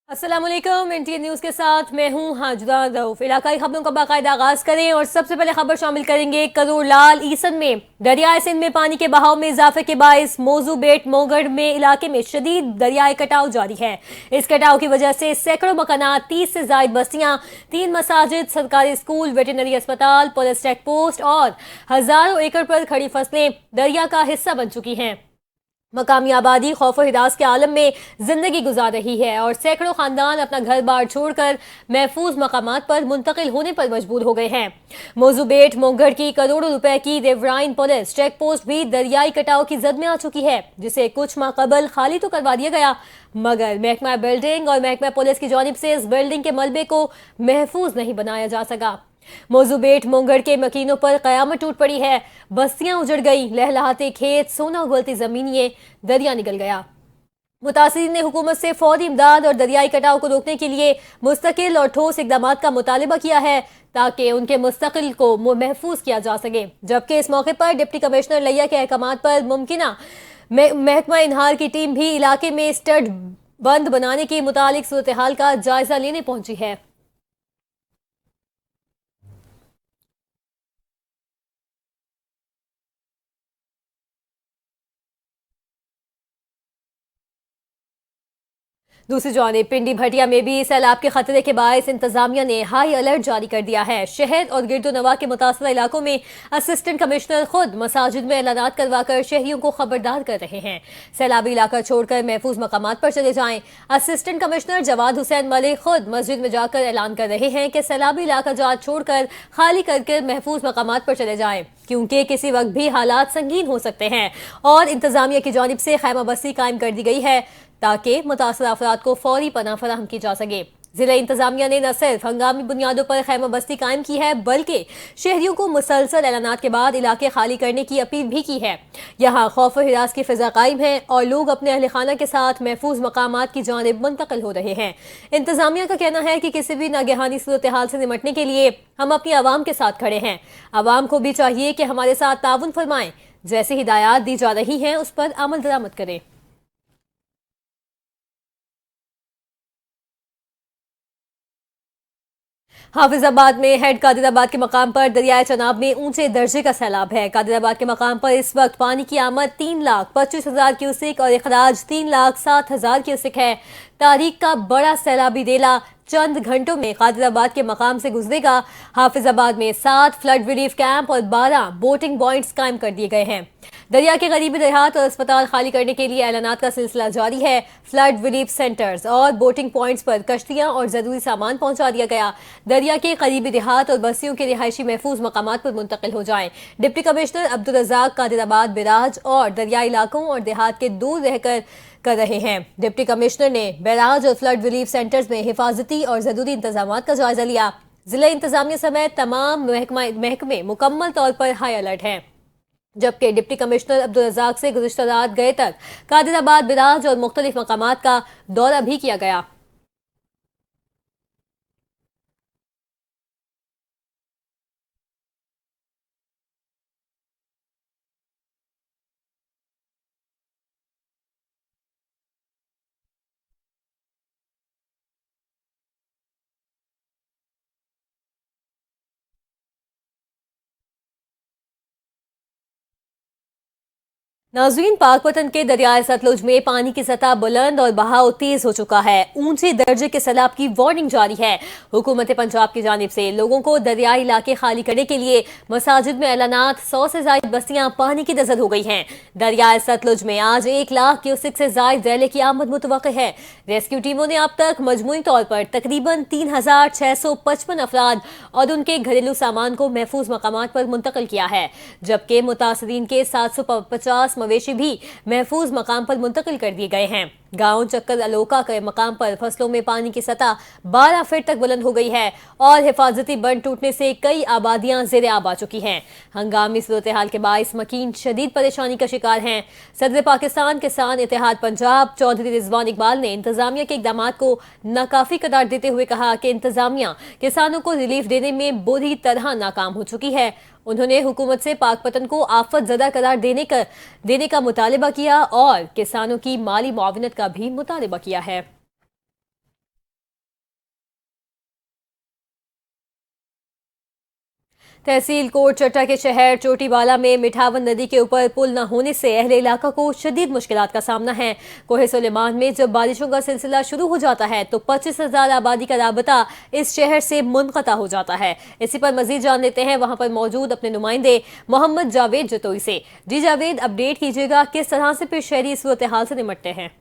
अस्सलाम वालेकुम। NTN news के साथ मैं हूं हाजदा रऊफ। इलाकाई खबरों का बाकायदा आगाज करें और सबसे पहले खबर शामिल करेंगे करोड़ लाल ईसन में दरियाए सिंध में पानी के बहाव में इजाफे के बायस मौजू बेट मोगढ़ में इलाके में शदीद दरियाई कटाव जारी है। इस कटाव की वजह से सैकड़ों मकानात, 30 से जायद बस्तियां, 3 मसाजिद, सरकारी स्कूल, वेटरनरी अस्पताल, पुलिस चेक पोस्ट और हजारों एकड़ पर खड़ी फसलें दरिया का हिस्सा बन चुकी हैं। मकामी आबादी खौफ और हिरास के आलम में जिंदगी गुजार रही है और सैकड़ों खानदान अपना घर बार छोड़कर महफूज मकामात पर मुंतकिल होने पर मजबूर हो गए हैं। मौजू बेट मोगढ़ की करोड़ों रुपए की देवराइन पुलिस चेक पोस्ट भी दरियाई कटाव की जद में आ चुकी है, जिसे कुछ माह कबल खाली तो करवा दिया गया, मगर महकमा बिल्डिंग और महकमा पुलिस की जानिब से इस बिल्डिंग के मलबे को महफूज नहीं बनाया जा सका। मौजू बेट मोगढ़ के मकीनों पर कयामत टूट पड़ी है। बस्तियां उजड़ गई, लहलहाते खेत, सोना उगलती जमीनिये, दरिया निकल गया। मुतासिरीन ने हुकूमत से फौरी इमदाद और दरियाई कटाव को रोकने के लिए मुस्तकिल और ठोस इकदाम का मुतालबा किया है ताकि उनके मुस्तकिल को महफूज किया जा सके। जबकि इस मौके पर डिप्टी कमिश्नर लिया के अहकामात पर मुमकिना महकमा इनहार की टीम भी इलाके में स्टड बंद बनाने के मुतालिक सूरत हाल का जायजा लेने पहुंची है। दूसरी जानिब पिंडी भटिया में भी सैलाब के खतरे के बायस इंतजामिया ने हाई अलर्ट जारी कर दिया है। शहर और गिरदोनवा के मुतासर इलाकों में असिस्टेंट कमिश्नर खुद मसाजिद में ऐलानात करवाकर शहरियों को खबरदार कर रहे हैं। सैलाबी इलाका छोड़कर महफूज मकामात पर चले जाएं। असिस्टेंट कमिश्नर जवाद हुसैन मलिक खुद मस्जिद में जाकर ऐलान कर रहे हैं कि सैलाबी इलाका जात छोड़कर खाली करके महफूज मकामात पर चले जाएं, क्योंकि किसी वक्त भी हालात संगीन हो सकते हैं और इंतजामिया की जानिब से खैमा बस्ती कायम कर दी गई है ताकि मुतासर अफराद को फौरी पनाह फराहम की जा सके। जिला इंतजामिया ने न सिर्फ हंगामी बुनियादों पर खैमा बस्ती कायम की है, बल्कि शहरियों को मुसलसल ऐलानात के बाद इलाके खाली करने की अपील भी की है। यहाँ खौफ और हिरास की फिजा कायम है और लोग अपने अहल खाना के साथ महफूज मकामात की जानिब मुंतकिल हो रहे हैं। इंतजामिया का कहना है कि किसी भी नागहानी सूरत हाल से निमटने के लिए हम अपनी आवाम के साथ खड़े हैं। आवाम को भी चाहिए कि हमारे साथ ताउन फरमाएं, जैसे हिदायत दी जा रही हैं उस पर अमल दरामद करें। हाफिजाबाद में हेड कादिराबाद के मकाम पर दरियाए चनाब में ऊंचे दर्जे का सैलाब है। कादिराबाद के मकाम पर इस वक्त पानी की आमद 3,25,000 क्यूसिक और अखराज 3,07,000 क्यूसिक है। तारीख का बड़ा सैलाबी रेला चंद घंटों में कादिराबाद के मकाम से गुजरेगा। हाफिजाबाद में 7 फ्लड रिलीफ कैंप और 12 बोटिंग पॉइंट्स कायम कर दिए गए हैं। दरिया के करीबी देहात और अस्पताल खाली करने के लिए ऐलानात का सिलसिला जारी है। फ्लड रिलीफ सेंटर्स और बोटिंग पॉइंट्स पर कश्तियां और जरूरी सामान पहुंचा दिया गया। दरिया के करीबी देहात और बस्तियों के रिहायशी महफूज मकामात पर मुंतकिल हो जाएं। डिप्टी कमिश्नर अब्दुल रज़ाक कादिराबाद, बिराज और दरियाई इलाकों और देहात के दूर रहकर कर रहे हैं। डिप्टी कमिश्नर ने बैराज और फ्लड रिलीफ सेंटर्स में हिफाजती और जरूरी इंतजाम का जायजा लिया। जिला इंतजामिया समेत तमाम महकमे मुकम्मल तौर पर हाई अलर्ट हैं, जबकि डिप्टी कमिश्नर अब्दुल रज़ाक से गुज़िश्ता रात गए तक कादिराबाद, बिराज और मुख्तलिफ मकामात का दौरा भी किया गया। नाज़रीन, पाकपतन के दरियाए सतलुज में पानी की सतह बुलंद और बहाव तेज हो चुका है। ऊंचे दर्जे के सैलाब की वार्निंग जारी है। हुकूमत पंजाब की जानिब से लोगों को दरियाई इलाके खाली करने के लिए मसाजिद में ऐलानात, 100 से ज्यादा बस्तियां पानी की नजर हो गई हैं। दरियाए सतलुज में आज 1 लाख क्यूसिक से ज्यादा रैले की आमद मुतवक्किल है। रेस्क्यू टीमों ने अब तक मजमूई तौर पर तकरीबन 3,655 अफराद और उनके घरेलू सामान को महफूज मकामात पर मुंतकिल किया है, जबकि मुतासरीन के 750 मवेशी भी महफूज मकाम पर मुंतकिल कर दिए गए हैं। गांव चक्कर अलोका के मकाम पर फसलों में पानी की सतह 12 फीट तक बुलंद हो गई है और हिफाजती बंद टूटने से कई आबादियां ज़ेरे आब आ चुकी हैं। हंगामी सूरत हाल के बायस मकीन शदीद परेशानी का शिकार हैं। सदर पाकिस्तान किसान इत्तेहाद पंजाब चौधरी रिजवान इकबाल ने इंतजामिया के इकदाम को नाकाफी करार देते हुए कहा कि इंतजामिया किसानों को रिलीफ देने में बुरी तरह नाकाम हो चुकी है। उन्होंने हुकूमत से पाकपतन को आफत ज़दा करार देने का मुतालिबा किया और किसानों की माली मुआवनत का भी मुतालिबा किया है। तहसील कोट चट्टा के शहर चोटीबाला में मिठावन नदी के ऊपर पुल न होने से अहले इलाका को शदीद मुश्किलात का सामना है। कोहे सुलेमान में जब बारिशों का सिलसिला शुरू हो जाता है तो 25,000 आबादी का राबता इस शहर से मुनक़ता हो जाता है। इसी पर मजीद जान लेते हैं वहां पर मौजूद अपने नुमाइंदे मोहम्मद जावेद जतोई से। जी जावेद, अपडेट कीजिएगा, किस तरह से फिर शहरी इस सूरत हाल से निपटते हैं?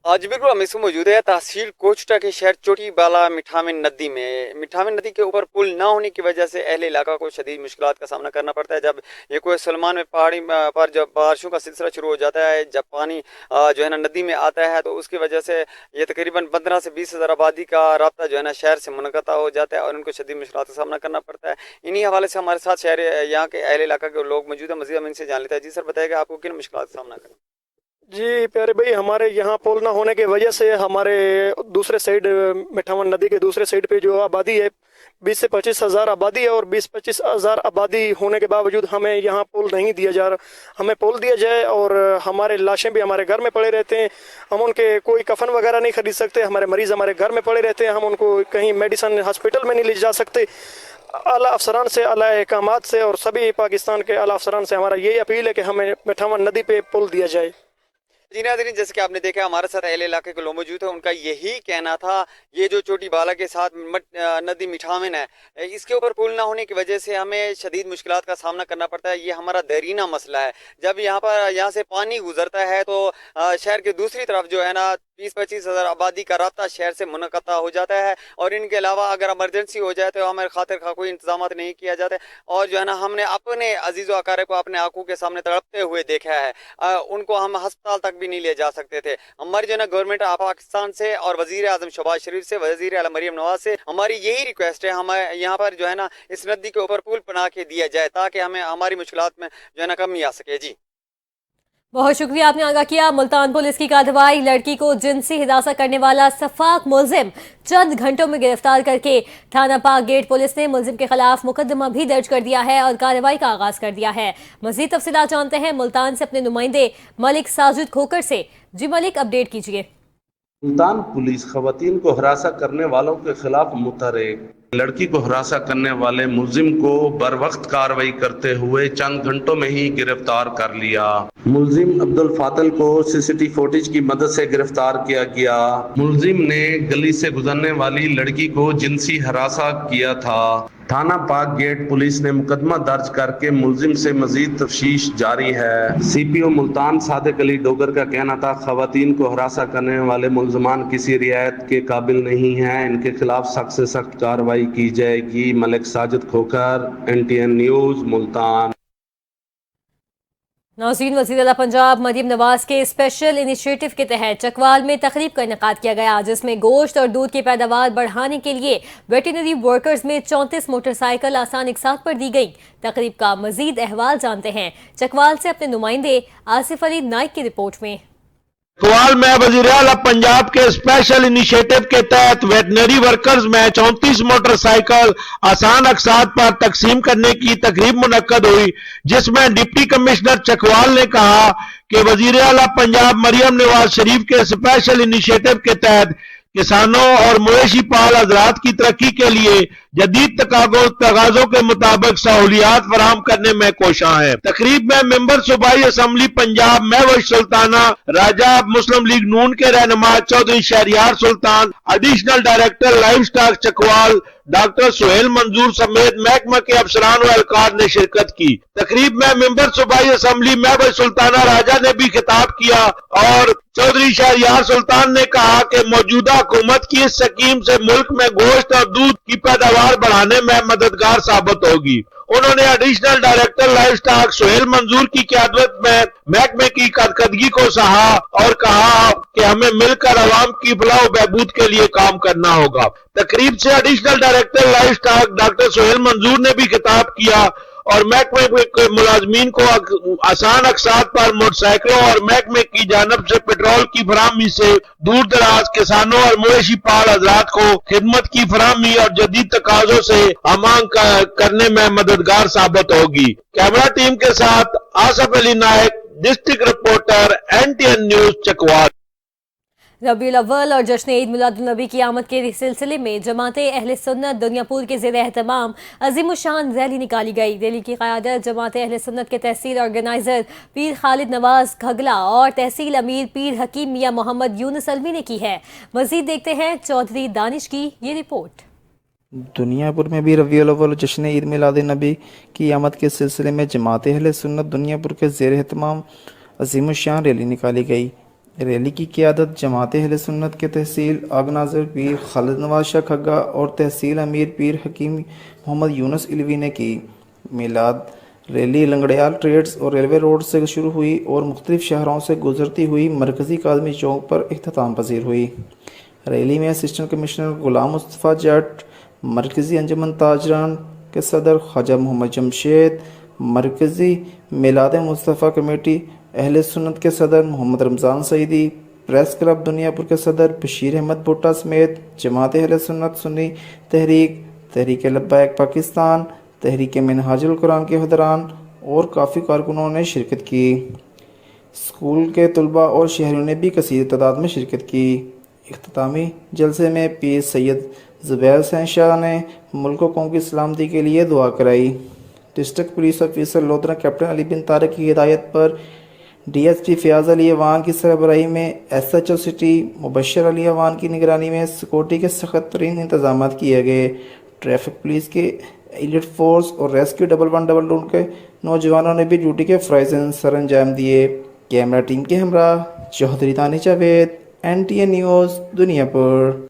आज बिल्कुल हम इसमें मौजूद है तहसील कोचटा के शहर चोटीबाला मिठावन नदी में। मिठावन नदी के ऊपर पुल ना होने की वजह से अहले इलाका को शदीद मुश्किलात का सामना करना पड़ता है। जब ये कोई सलमान में पहाड़ी पर जब बारिशों का सिलसिला शुरू हो जाता है, जब पानी जो है ना नदी में आता है, तो उसकी वजह से ये तकरीबन 15 से 20,000 आबादी का राब्ता जो है ना शहर से मुनक़ता हो जाता है और उनको शदीद मुश्किलात का सामना करना पड़ता है। इन्हीं हवाले से हमारे साथ शहर यहाँ के अहले इलाका के लोग मौजूद है। मज़ीद हम इनसे जान लेते हैं। जी सर, बताइएगा आपको किन मुश्किलात का सामना करना? जी प्यारे भाई, हमारे यहाँ पुल ना होने की वजह से हमारे दूसरे साइड मिठावन नदी के दूसरे साइड पे जो आबादी है 20 से 25,000 आबादी है और 20-25,000 आबादी होने के बावजूद हमें यहाँ पुल नहीं दिया जा रहा। हमें पुल दिया जाए और हमारे लाशें भी हमारे घर में पड़े रहते हैं। हम उनके कोई कफन वगैरह नहीं खरीद सकते। हमारे मरीज़ हमारे घर में पड़े रहते हैं। हम उनको कहीं मेडिसिन हॉस्पिटल में नहीं ले जा सकते। आला अफसरान से, आला अहकामात से और सभी पाकिस्तान के आला अफसरान से हमारा यही अपील है कि हमें मिठावन नदी पे पुल दिया जाए। जी नाज़रीन, जैसे कि आपने देखा हमारे साथ अहले इलाके के लोग मौजूद है, उनका यही कहना था ये जो चोटीबाला के साथ नदी मिठावन है, इसके ऊपर पुल ना होने की वजह से हमें शदीद मुश्किलात का सामना करना पड़ता है। ये हमारा देरीना मसला है। जब यहाँ से पानी गुजरता है तो शहर के दूसरी तरफ जो है ना 20-25,000 आबादी का राब्ता शहर से मुनक़ता हो जाता है और इनके अलावा अगर इमरजेंसी हो जाए तो हमारे खातिर का कोई इंतजाम नहीं किया जाता और जो है ना हमने अपने अजीज़ व अकारे को अपने आंखों के सामने तड़पते हुए देखा है। उनको हम अस्पताल तक भी नहीं ले जा सकते थे। हमारी जो है ना गवर्नमेंट पाकिस्तान से और वज़ीर आज़म शहबाज शरीफ से, वज़ीर आला मरियम नवाज से हमारी यही रिक्वेस्ट है, हमें यहाँ पर जो है ना इस नदी के ऊपर पुल बना के दिया जाए ताकि हमें हमारी मुश्किलात में जो है ना कमी आ सके। जी बहुत शुक्रिया, आपने आगाह किया। मुल्तान पुलिस की कार्रवाई। लड़की को जिनसी हिरासत करने वाला सफाक मुलजिम चंद घंटों में गिरफ्तार करके थाना पाक गेट पुलिस ने मुलजिम के खिलाफ मुकदमा भी दर्ज कर दिया है और कार्रवाई का आगाज कर दिया है। मजीद तफसीलात जानते हैं मुल्तान से अपने नुमाइंदे मलिक साजिद खोकर से। जी मलिक, अपडेट कीजिए। मुल्तान पुलिस खवातीन को हरासा करने वालों के खिलाफ मुतहरिक। लड़की को हरासा करने वाले मुलजिम को बर वक्त कार्रवाई करते हुए चंद घंटों में ही गिरफ्तार कर लिया। मुलजिम अब्दुल फातल को सीसीटीवी फुटेज की मदद से गिरफ्तार किया गया। मुलजिम ने गली से गुजरने वाली लड़की को जिनसी हरासा किया था। थाना पाक गेट पुलिस ने मुकदमा दर्ज करके मुलजिम से मजीद तफ्तीश जारी है। सीपीओ मुल्तान सादिक अली डोगर का कहना था, खवातीन को हरासा करने वाले मुलजमान किसी रियायत के काबिल नहीं हैं, इनके खिलाफ सख्त से सख्त कार्रवाई की जाएगी। मलिक साजिद खोकर, NTN न्यूज, मुल्तान। नाज़रीन, वज़ीर-ए-आला पंजाब मरियम नवाज के स्पेशल इनिशिएटिव के तहत चकवाल में तकरीब का इनेकाद किया गया, जिसमें गोश्त और दूध की पैदावार बढ़ाने के लिए वेटरनरी वर्कर्स में 34 मोटरसाइकिल आसान इकसात पर दी गई। तकरीब का मजीद अहवाल जानते हैं चकवाल से अपने नुमाइंदे आसिफ अली नाइक की रिपोर्ट में। चकवाल में वज़ीर-ए-आला पंजाब के स्पेशल इनिशिएटिव के तहत वेटनरी वर्कर्स में 34 मोटरसाइकिल आसान अकसात पर तकसीम करने की तकरीब मुनक्कद हुई, जिसमें डिप्टी कमिश्नर चकवाल ने कहा कि वज़ीर-ए-आला पंजाब मरियम नवाज शरीफ के स्पेशल इनिशिएटिव के तहत किसानों और मवेशी पाल हजरात की तरक्की के लिए जदीद तकाज़ों के मुताबिक सहूलियात फराहम करने में कोशां है। तकरीब में मेंबर सूबाई असम्बली पंजाब महवश सुल्ताना, राजा मुस्लिम लीग नून के रहनुमा Chaudhry Shahryar Sultan, additional director livestock Chakwal doctor Suhail Manzoor समेत महकमा के अफसरान व एहलकार ने शिरकत की। तकरीब में मेंबर सूबाई असम्बली महवश सुल्ताना राजा ने भी खिताब किया और चौधरी शहरियार सुल्तान ने कहा कि मौजूदा हुकूमत की इस स्कीम से मुल्क में गोश्त और दूध की पैदावार बढ़ाने में मददगार साबित होगी। उन्होंने additional director livestock Suhail Manzoor की क़यादत में महकमे की कारकर्दगी को सराहा और कहा कि हमें मिलकर अवाम की फलाह बहबूद के लिए काम करना होगा। तकरीब से additional director livestock doctor Suhail Manzoor ने भी खिताब किया और महकमे के मुलाजमीन को आसान अकसात पर मोटरसाइकिलों और महकमे की जानब से पेट्रोल की फराहमी से दूर दराज किसानों और मवेशी पाल हजरात को खिदमत की फराहमी और जदीद तकाज़ों से आमांग करने में मददगार साबित होगी। कैमरा टीम के साथ Asif Ali Naik, district reporter, NTN news, Chakwal. Rabiul अव्वल और जश्न ईद मिलादुन नबी की आमद के सिलसिले में जमाते अहले सुन्नत दुनियापुर के ज़ेर एहतमाम अज़ीमुश्शान रैली निकाली गई। रैली की क़यादत जमाते अहले सुन्नत के तहसील ऑर्गेनाइज़र पीर खालिद नवाज घगला और तहसील अमीर पीर हकीम मियाँ मोहम्मद यूनुस अलवी ने की है। मज़ीद देखते हैं चौधरी दानिश की ये रिपोर्ट। दुनियापुर में भी रबीउल अव्वल और जश्न ईद मिलाद नबी की आमद के सिलसिले में जमात अहले सुन्नत दुनियापुर के ज़ेर एहतमाम अज़ीमुश्शान रैली निकाली गई। रैली की क़यादत जमात अहले सुन्नत के तहसील ऑर्गेनाइज़र पीर खालिद नवाज शाह खग्गा और तहसील अमीर पीर हकीम मोहम्मद यूनुस अलवी ने की। मिलाद रैली लंगड़ियाल ट्रेड्स और रेलवे रोड से शुरू हुई और मुख्तलिफ शहरों से गुजरती हुई मरकज़ी काज़मी चौक पर इख्तिताम पज़ीर हुई। रैली में असिस्टेंट कमिश्नर गुलाम मुस्तफ़ा जट, मरकज़ी अंजुमन ताजरान के सदर ख्वाजा मोहम्मद जमशेद, मरकज़ी मिलाद मुस्तफ़ा कमेटी अहले सुन्नत के सदर मोहम्मद रमज़ान सईदी, प्रेस क्लब दुनियापुर के सदर बशीर अहमद भुट्टा समेत जमात अहले सुन्नत सुन्नी तहरीक, तहरीक लब्बैक पाकिस्तान, तहरीक मिनहाजुल कुरान के हुदरान और काफ़ी कारकुनों ने शिरकत की। स्कूल के तलबा और शहरियों ने भी कसीर तादाद में शिरकत की। इख्तितामी जलसे में पीर सैयद ज़ुबैर शहंशाह ने मुल्क व कौम की सलामती के लिए दुआ कराई। District police officer Lodhran captain Ali bin Tariq की हिदायत पर DSP फ़याज़ अली अवान की सरबराही में SHO सिटी मुबशर अली अवान की निगरानी में सिक्योरिटी के सख्त तरीन इंतजाम किए गए। ट्रैफिक पुलिस के एलिट फोर्स और रेस्क्यू 1112 के नौजवानों ने भी ड्यूटी के फ़राइज़ सर अंजाम दिए। कैमरा टीम के हमरा चौधरी दानिश जावेद, NTA न्यूज़ दुनियापुर।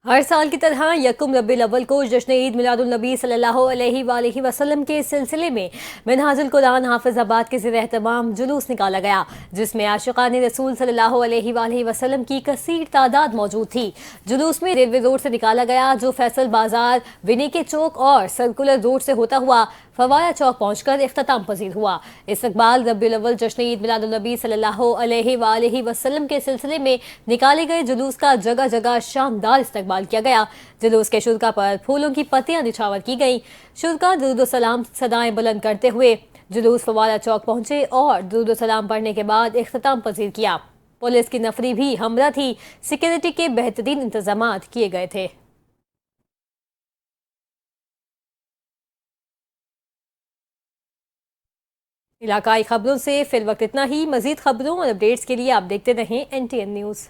हर साल की तरह यकुम रबीउल अव्वल को जश्न ईद मिलादुन नबी सल्लल्लाहु अलैहि वसल्लम के सिलसिले में मिनहाजुल कुरान हाफिजाबाद के ज़ेर एहतमाम जुलूस निकाला गया, जिसमें आशिकान रसूल सल्लल्लाहु अलैहि वसल्लम की कसीर तादाद मौजूद थी। जुलूस में रेलवे रोड से निकाला गया, जो फैसल बाजार, विनिके चौक और सर्कुलर रोड से होता हुआ फवाया चौक पहुंचकर इख्तिताम पजीर हुआ। इस्तकबाल रबीउल अव्वल जश्न ईद मिलादुन नबी सल्लल्लाहु अलैहि वसल्लम के सिलसिले में निकाले गए जुलूस का जगह जगह शानदार इस्तकबाल किया गया। जुलूस के शुरका पर फूलों की पत्तियां निछावर की गईं। शुरका दुरूद सलाम सदाएं बुलंद करते हुए जुलूस फवाया चौक पहुंचे और दुरूद सलाम पढ़ने के बाद इख्तिताम पजीर किया। पुलिस की नफरी भी हमरा थी। सिक्योरिटी के बेहतरीन इंतजाम किए गए थे। इलाकाई खबरों से फिर वक्त इतना ही। मजीद खबरों और अपडेट्स के लिए आप देखते रहें NTN न्यूज़।